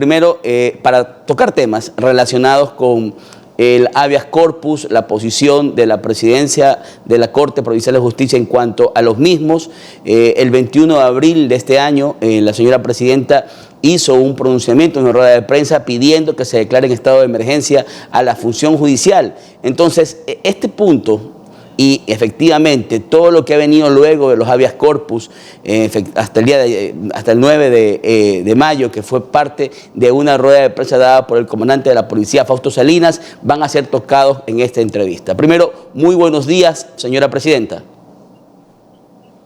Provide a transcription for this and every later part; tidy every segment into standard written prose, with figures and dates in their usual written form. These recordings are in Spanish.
primero, para tocar temas relacionados con el habeas corpus, la posición de la presidencia de la Corte Provincial de Justicia en cuanto a los mismos. El 21 de abril de este año, la señora presidenta hizo un pronunciamiento en una rueda de prensa pidiendo que se declare en estado de emergencia a la función judicial. Entonces, este punto y efectivamente todo lo que ha venido luego de los habeas corpus hasta el 9 de mayo, que fue parte de una rueda de prensa dada por el comandante de la policía, Fausto Salinas, van a ser tocados en esta entrevista. Primero, muy buenos días, señora presidenta.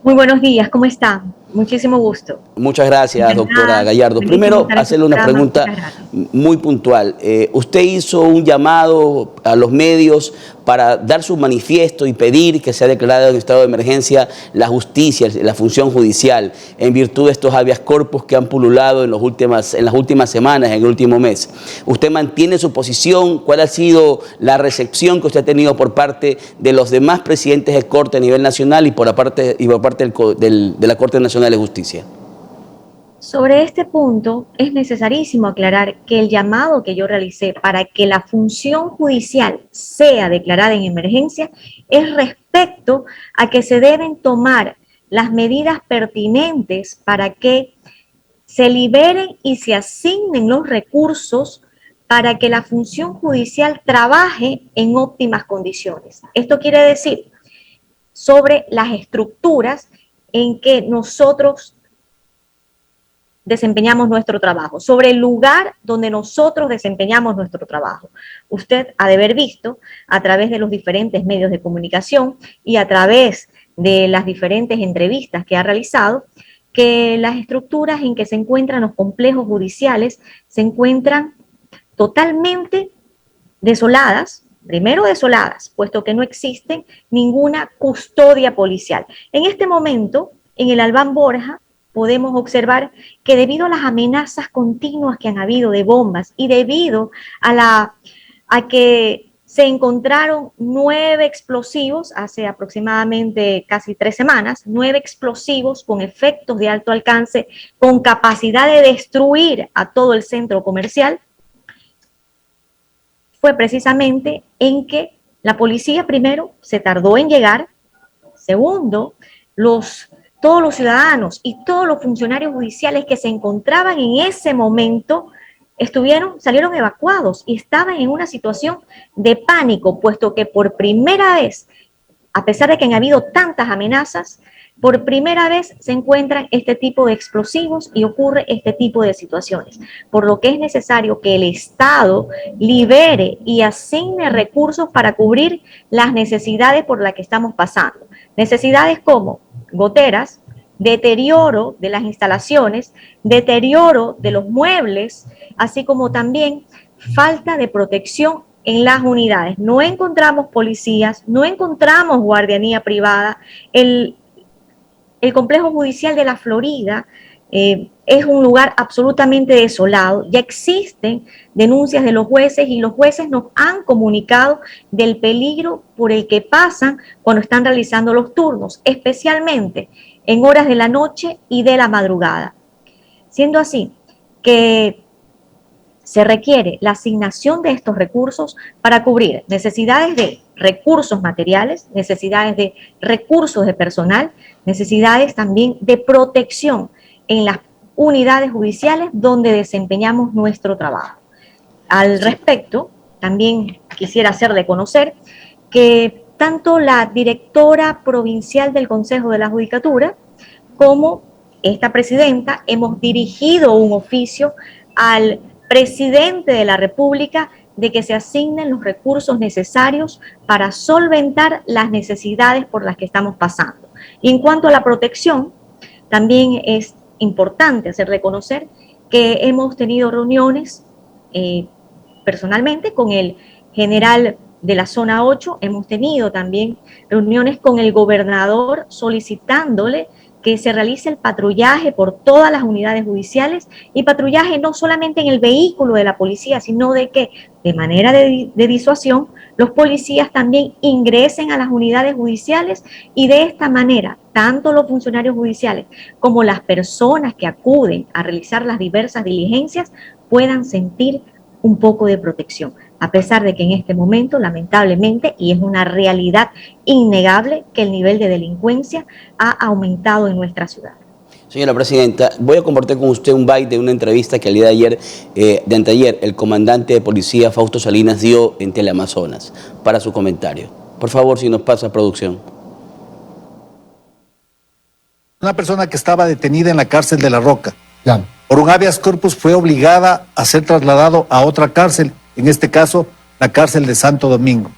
Muy buenos días, ¿cómo está? Muchísimo gusto. Muchas gracias, doctora Gallardo. Primero, hacerle una pregunta muy puntual. Usted hizo un llamado a los medios para dar su manifiesto y pedir que sea declarada en estado de emergencia la justicia, la función judicial, en virtud de estos habeas corpus que han pululado en las últimas semanas, en el último mes. ¿Usted mantiene su posición? ¿Cuál ha sido la recepción que usted ha tenido por parte de los demás presidentes de Corte a nivel nacional y por parte de la Corte Nacional de Justicia? Sobre este punto es necesarísimo aclarar que el llamado que yo realicé para que la función judicial sea declarada en emergencia es respecto a que se deben tomar las medidas pertinentes para que se liberen y se asignen los recursos para que la función judicial trabaje en óptimas condiciones. Esto quiere decir sobre las estructuras en que nosotros desempeñamos nuestro trabajo, sobre el lugar donde nosotros desempeñamos nuestro trabajo. Usted ha de haber visto a través de los diferentes medios de comunicación y a través de las diferentes entrevistas que ha realizado, que las estructuras en que se encuentran los complejos judiciales se encuentran totalmente desoladas. Primero desoladas, puesto que no existe ninguna custodia policial. En este momento, en el Albán Borja, podemos observar que debido a las amenazas continuas que han habido de bombas y debido a que se encontraron 9 explosivos hace aproximadamente casi 3 semanas, 9 explosivos con efectos de alto alcance, con capacidad de destruir a todo el centro comercial, fue precisamente en que la policía primero se tardó en llegar, segundo, todos los ciudadanos y todos los funcionarios judiciales que se encontraban en ese momento salieron evacuados y estaban en una situación de pánico, puesto que por primera vez, a pesar de que han habido tantas amenazas, por primera vez se encuentran este tipo de explosivos y ocurre este tipo de situaciones, por lo que es necesario que el Estado libere y asigne recursos para cubrir las necesidades por las que estamos pasando. Necesidades como goteras, deterioro de las instalaciones, deterioro de los muebles, así como también falta de protección en las unidades. No encontramos policías, no encontramos guardianía privada. El complejo judicial de la Florida es un lugar absolutamente desolado. Ya existen denuncias de los jueces y los jueces nos han comunicado del peligro por el que pasan cuando están realizando los turnos, especialmente en horas de la noche y de la madrugada. Siendo así que se requiere la asignación de estos recursos para cubrir necesidades de recursos materiales, necesidades de recursos de personal, necesidades también de protección en las unidades judiciales donde desempeñamos nuestro trabajo. Al respecto, también quisiera hacerle conocer que tanto la directora provincial del Consejo de la Judicatura como esta presidenta hemos dirigido un oficio al presidente de la República de que se asignen los recursos necesarios para solventar las necesidades por las que estamos pasando. Y en cuanto a la protección, también es importante hacer reconocer que hemos tenido reuniones personalmente con el general de la zona 8, hemos tenido también reuniones con el gobernador solicitándole que se realice el patrullaje por todas las unidades judiciales y patrullaje no solamente en el vehículo de la policía, sino de que de manera de disuasión los policías también ingresen a las unidades judiciales y de esta manera, tanto los funcionarios judiciales como las personas que acuden a realizar las diversas diligencias puedan sentir un poco de protección, a pesar de que en este momento, lamentablemente, y es una realidad innegable, que el nivel de delincuencia ha aumentado en nuestra ciudad. Señora Presidenta, voy a compartir con usted un byte de una entrevista que el día de ayer, de anteayer, el comandante de policía Fausto Salinas dio en Teleamazonas para su comentario. Por favor, si nos pasa producción. Una persona que estaba detenida en la cárcel de La Roca. Ya. Por un habeas corpus fue obligada a ser trasladado a otra cárcel, en este caso la cárcel de Santo Domingo.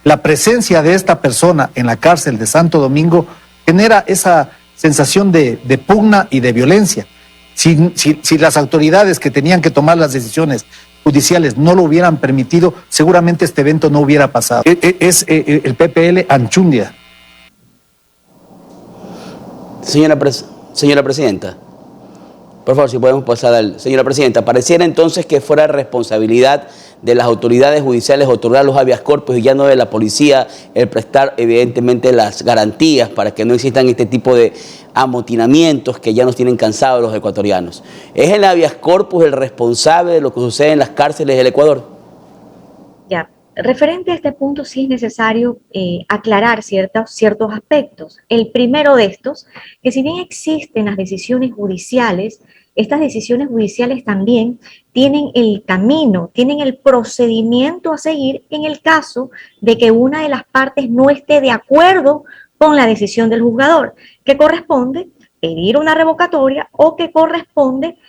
La presencia de esta persona en la cárcel de Santo Domingo genera esa sensación de pugna y de violencia. Si las autoridades que tenían que tomar las decisiones judiciales no lo hubieran permitido, seguramente este evento no hubiera pasado. Es el PPL Anchundia. Señora Presidenta, por favor, si podemos pasar al... Señora Presidenta, pareciera entonces que fuera responsabilidad de las autoridades judiciales otorgar los habeas corpus y ya no de la policía el prestar evidentemente las garantías para que no existan este tipo de amotinamientos que ya nos tienen cansados los ecuatorianos. ¿Es el habeas corpus el responsable de lo que sucede en las cárceles del Ecuador? Ya, referente a este punto sí es necesario aclarar ciertos aspectos. El primero de estos, que si bien existen las decisiones judiciales, estas decisiones judiciales también tienen el camino, tienen el procedimiento a seguir en el caso de que una de las partes no esté de acuerdo con la decisión del juzgador, que corresponde pedir una revocatoria o que corresponde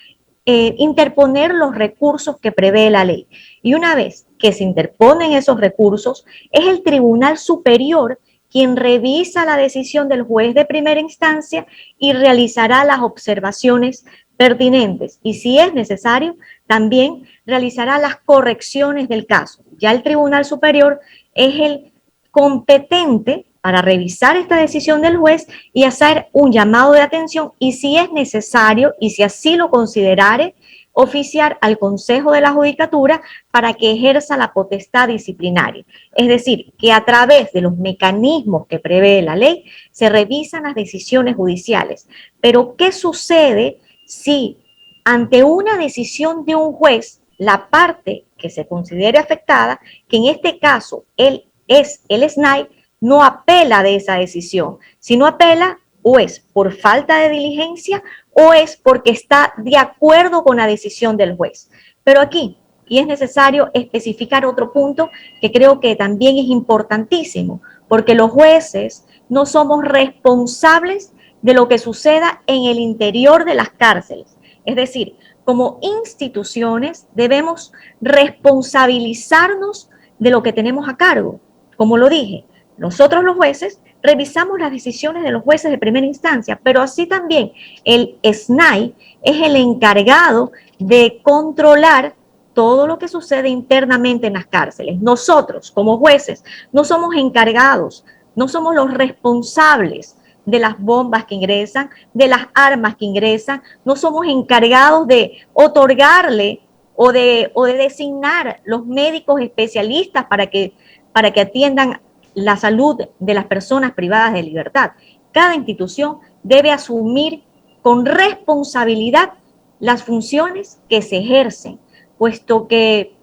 interponer los recursos que prevé la ley. Y una vez que se interponen esos recursos, es el Tribunal Superior quien revisa la decisión del juez de primera instancia y realizará las observaciones pertinentes. Y si es necesario, también realizará las correcciones del caso. Ya el Tribunal Superior es el competente para revisar esta decisión del juez y hacer un llamado de atención y si es necesario y si así lo considerare, oficiar al Consejo de la Judicatura para que ejerza la potestad disciplinaria. Es decir, que a través de los mecanismos que prevé la ley se revisan las decisiones judiciales. Pero, ¿qué sucede si ante una decisión de un juez, la parte que se considere afectada, que en este caso él es el SNAI, no apela de esa decisión? Si no apela, o es por falta de diligencia o es porque está de acuerdo con la decisión del juez. Pero aquí, y es necesario especificar otro punto que creo que también es importantísimo, porque los jueces no somos responsables de lo que suceda en el interior de las cárceles. Es decir, como instituciones debemos responsabilizarnos de lo que tenemos a cargo. Como lo dije, nosotros los jueces revisamos las decisiones de los jueces de primera instancia, pero así también el SNAI es el encargado de controlar todo lo que sucede internamente en las cárceles. Nosotros, como jueces, no somos encargados, no somos los responsables de las bombas que ingresan, de las armas que ingresan, no somos encargados de otorgarle o de designar los médicos especialistas para que atiendan la salud de las personas privadas de libertad. Cada institución debe asumir con responsabilidad las funciones que se ejercen, puesto que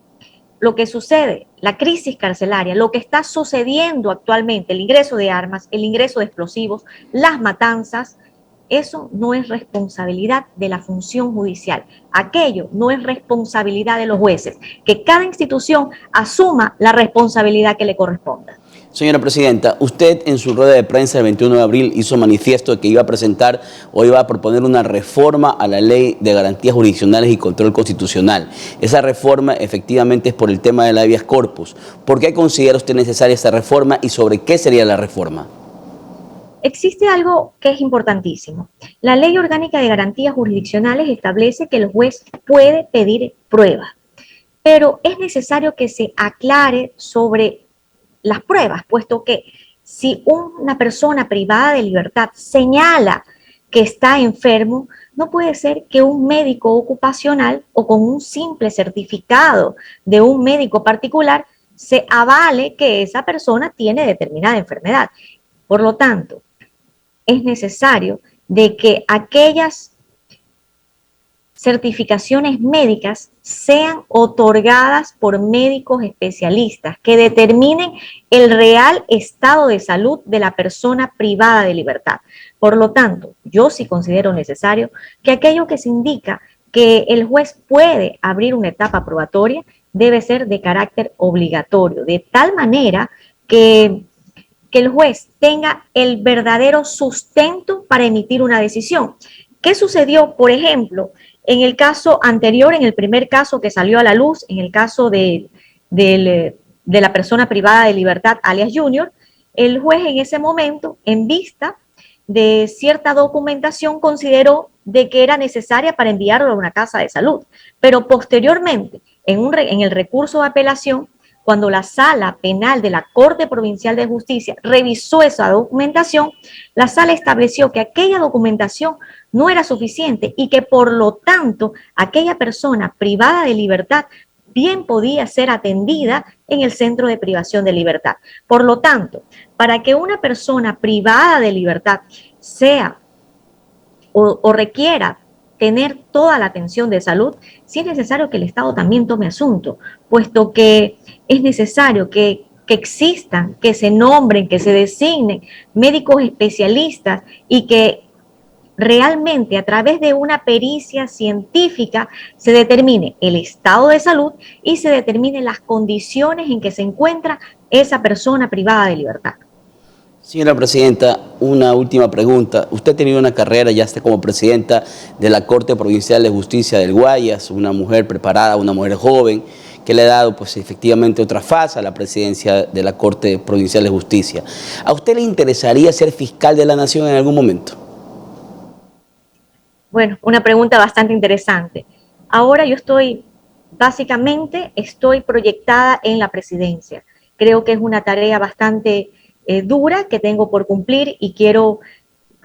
lo que sucede, la crisis carcelaria, lo que está sucediendo actualmente, el ingreso de armas, el ingreso de explosivos, las matanzas, eso no es responsabilidad de la función judicial. Aquello no es responsabilidad de los jueces. Que cada institución asuma la responsabilidad que le corresponda. Señora Presidenta, usted en su rueda de prensa el 21 de abril hizo manifiesto de que iba a presentar o iba a proponer una reforma a la Ley de Garantías Jurisdiccionales y Control Constitucional. Esa reforma efectivamente es por el tema del habeas corpus. ¿Por qué considera usted necesaria esa reforma y sobre qué sería la reforma? Existe algo que es importantísimo. La Ley Orgánica de Garantías Jurisdiccionales establece que el juez puede pedir pruebas, pero es necesario que se aclare sobre las pruebas, puesto que si una persona privada de libertad señala que está enfermo, no puede ser que un médico ocupacional o con un simple certificado de un médico particular se avale que esa persona tiene determinada enfermedad. Por lo tanto, es necesario de que aquellas certificaciones médicas sean otorgadas por médicos especialistas que determinen el real estado de salud de la persona privada de libertad. Por lo tanto, yo sí considero necesario que aquello que se indica que el juez puede abrir una etapa probatoria debe ser de carácter obligatorio, de tal manera que el juez tenga el verdadero sustento para emitir una decisión. ¿Qué sucedió, por ejemplo, en el caso anterior, en el primer caso que salió a la luz, en el caso de la persona privada de libertad, alias Junior? El juez en ese momento, en vista de cierta documentación, consideró de que era necesaria para enviarlo a una casa de salud, pero posteriormente, en el recurso de apelación, cuando la Sala Penal de la Corte Provincial de Justicia revisó esa documentación, la Sala estableció que aquella documentación no era suficiente y que por lo tanto aquella persona privada de libertad bien podía ser atendida en el centro de privación de libertad. Por lo tanto, para que una persona privada de libertad sea o requiera tener toda la atención de salud, sí es necesario que el Estado también tome asunto, puesto que es necesario que existan, que se nombren, que se designen médicos especialistas y que realmente a través de una pericia científica se determine el estado de salud y se determinen las condiciones en que se encuentra esa persona privada de libertad. Señora Presidenta, una última pregunta. Usted ha tenido una carrera ya está como presidenta de la Corte Provincial de Justicia del Guayas, una mujer preparada, una mujer joven, que le ha dado pues efectivamente otra fase a la presidencia de la Corte Provincial de Justicia. ¿A usted le interesaría ser fiscal de la Nación en algún momento? Bueno, una pregunta bastante interesante. Ahora yo básicamente estoy proyectada en la presidencia. Creo que es una tarea bastante dura que tengo por cumplir y quiero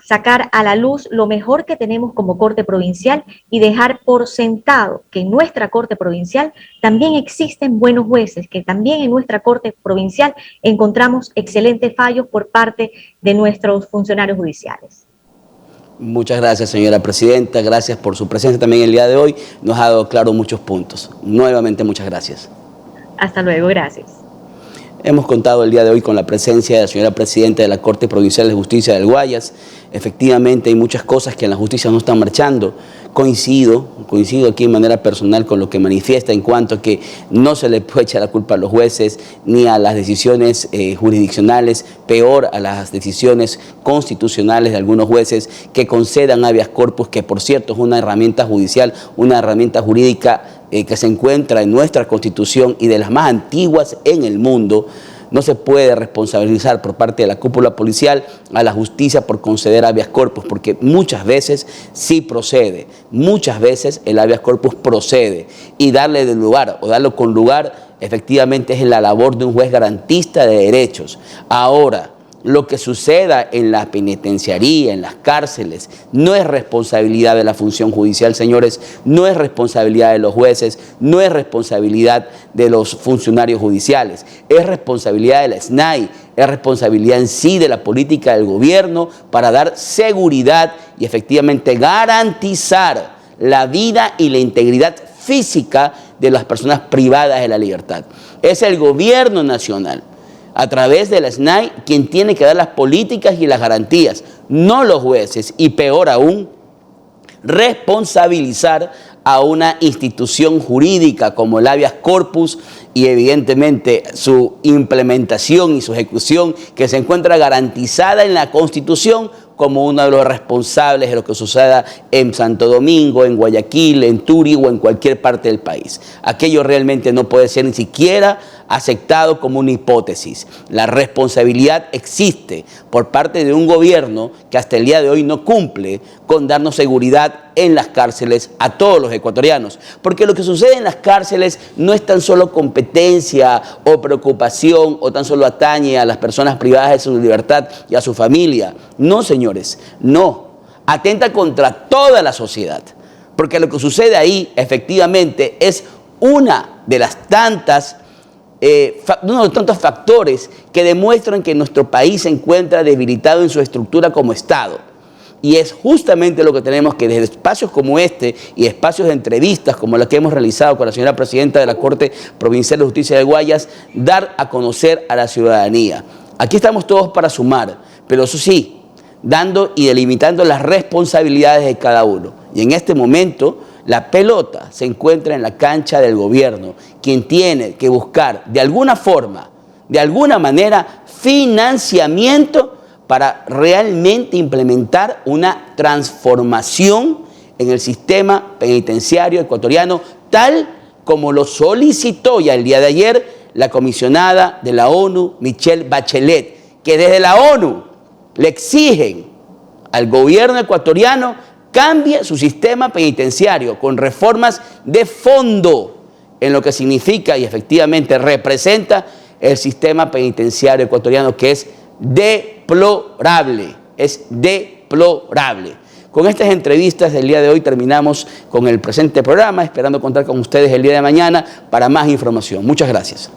sacar a la luz lo mejor que tenemos como Corte Provincial y dejar por sentado que en nuestra Corte Provincial también existen buenos jueces, que también en nuestra Corte Provincial encontramos excelentes fallos por parte de nuestros funcionarios judiciales. Muchas gracias, señora Presidenta. Gracias por su presencia también el día de hoy. Nos ha dado claro muchos puntos. Nuevamente, muchas gracias. Hasta luego, gracias. Hemos contado el día de hoy con la presencia de la señora Presidenta de la Corte Provincial de Justicia del Guayas. Efectivamente, hay muchas cosas que en la justicia no están marchando. Coincido aquí de manera personal con lo que manifiesta en cuanto a que no se le puede echar la culpa a los jueces ni a las decisiones jurisdiccionales, peor a las decisiones constitucionales de algunos jueces que concedan habeas corpus, que por cierto es una herramienta judicial, una herramienta jurídica que se encuentra en nuestra Constitución y de las más antiguas en el mundo. No se puede responsabilizar por parte de la cúpula policial a la justicia por conceder habeas corpus, porque muchas veces sí procede, muchas veces el habeas corpus procede, y darle de lugar o darlo con lugar efectivamente es la labor de un juez garantista de derechos. Ahora, lo que suceda en la penitenciaría, en las cárceles, no es responsabilidad de la función judicial, señores, no es responsabilidad de los jueces, no es responsabilidad de los funcionarios judiciales, es responsabilidad de la SNAI, es responsabilidad en sí de la política del gobierno para dar seguridad y efectivamente garantizar la vida y la integridad física de las personas privadas de la libertad. Es el gobierno nacional, a través de la SNAI, quien tiene que dar las políticas y las garantías, no los jueces, y peor aún, responsabilizar a una institución jurídica como el habeas corpus y evidentemente su implementación y su ejecución, que se encuentra garantizada en la Constitución como uno de los responsables de lo que suceda en Santo Domingo, en Guayaquil, en Turi o en cualquier parte del país. Aquello realmente no puede ser ni siquiera aceptado como una hipótesis. La responsabilidad existe por parte de un gobierno que hasta el día de hoy no cumple con darnos seguridad en las cárceles a todos los ecuatorianos. Porque lo que sucede en las cárceles no es tan solo competencia o preocupación o tan solo atañe a las personas privadas de su libertad y a su familia. No, señores, no. Atenta contra toda la sociedad. Porque lo que sucede ahí efectivamente es una de las tantas uno de tantos factores que demuestran que nuestro país se encuentra debilitado en su estructura como Estado. Y es justamente lo que tenemos que, desde espacios como este y espacios de entrevistas como la que hemos realizado con la señora presidenta de la Corte Provincial de Justicia de Guayas, dar a conocer a la ciudadanía. Aquí estamos todos para sumar, pero eso sí, dando y delimitando las responsabilidades de cada uno. Y en este momento la pelota se encuentra en la cancha del gobierno, quien tiene que buscar de alguna forma, de alguna manera, financiamiento para realmente implementar una transformación en el sistema penitenciario ecuatoriano, tal como lo solicitó ya el día de ayer la comisionada de la ONU, Michelle Bachelet, que desde la ONU le exigen al gobierno ecuatoriano cambie su sistema penitenciario con reformas de fondo en lo que significa y efectivamente representa el sistema penitenciario ecuatoriano, que es deplorable, es deplorable. Con estas entrevistas del día de hoy terminamos con el presente programa, esperando contar con ustedes el día de mañana para más información. Muchas gracias.